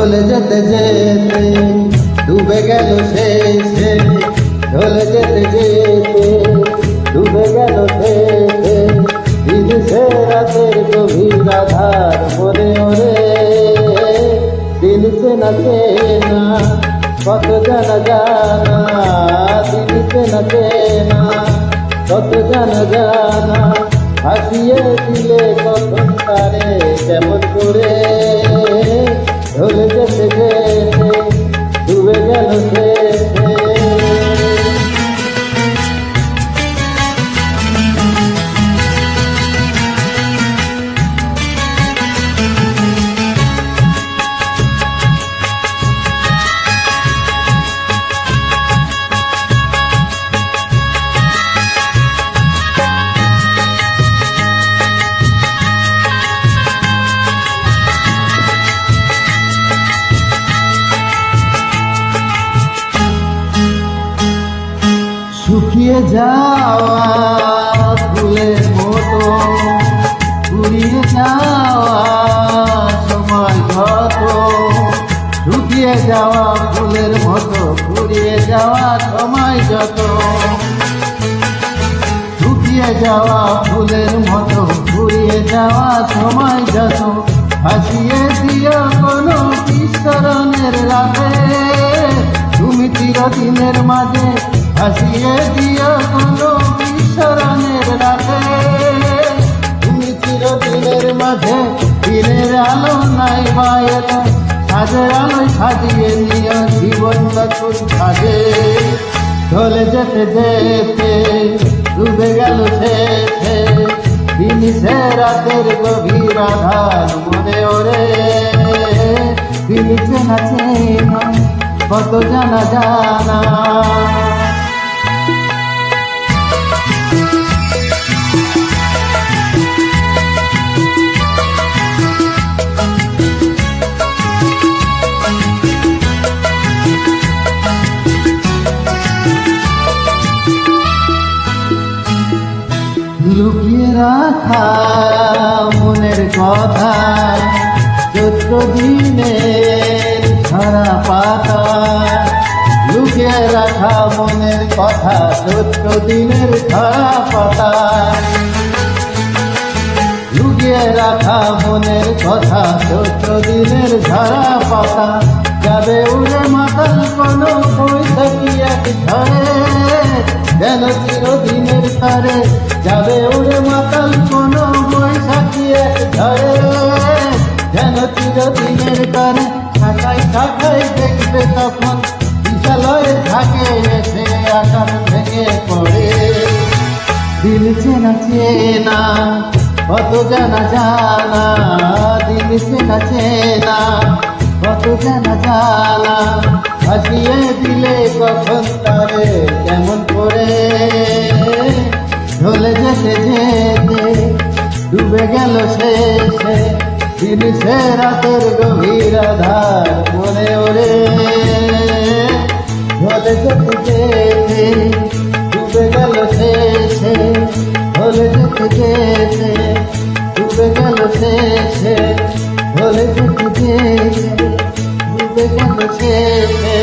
ঢলে যেতে যেতে ডুবে গেল শেষে, ঢলে যেতে যেতে ডুবে গেল শেষে, দিনছে রাতের গভীর আধার মনে ওরে, দিনছে না চেনা কত জানা জানা, দিনছে না চেনা কত জানা জানা, ভাসিয়ে দিলে কখন তারে কেমন করে, ঢলে যেতে যেতে ডুবে গেল শেষে। শুকিয়ে যাওয়া ফুলের মতো, ফুরিয়ে যাওয়া সময় যত, শুকিয়ে যাওয়া ফুলের মতো, ফুরিয়ে যাওয়া সময় যত, শুকিয়ে যাওয়া ফুলের মতো, ফুরিয়ে যাওয়া সময় যত, ভাসিয়ে দিও কোনো বিস্মরণের রাতে, তুমি চিরদিনের মাঝে ভাসিয়ে দিও কোনো বিস্মরণের রাতে, তুমি চিরদিনের মাঝে দিনের আলো নাই বাইরে, সাজের আলোয় সাজিয়ে নিও জীবন নতুন সাজে, ঢলে যেতে যেতে ডুবে গেল শেষে, দিনছে রাতের গভীর আধার মনে ওরে, দিনছে না চেনা কত জানা জানা। লুকিয়ে রাখা মনের কথা, চৈত্র দিনের ঝরা পাতা, লুকিয়ে রাখা মনের কথা, চৈত্র দিনের ঝরা পাতা, লুকিয়ে রাখা মনের কথা, চৈত্র দিনের ঝরা পাতা, যাবে উড়ে মাতাল কোনো বৈশাখী এক ঝড়ে, যেন চিরদিনের তারে, যাবে উড়ে মাতাল কোনো বৈশাখী এক ঝড়ে, যেন চিরদিনের তারে, শাখায় শাখায় দেখবে তখন বিশালয়ের থাকে এসে আকাশ ভেঙে পড়ে, দিল চেনা চেনা কত জানা জানা, দিল চেনা চেনা কত জানা জানা, ভাসিয়ে দিলে কখন তারে কেমন করে, ঢলে যেতে যেতে ডুবে গেল শেষে, দিনছে রাতের গভীর আধার মনে ওরে, ঢলে যেতে যেতে ডুবে গেল শেষে, ঢলে যেতে যেতে ডুবে গেল শেষে, ঢলে যেতে যেতে ডুবে গেল শেষে।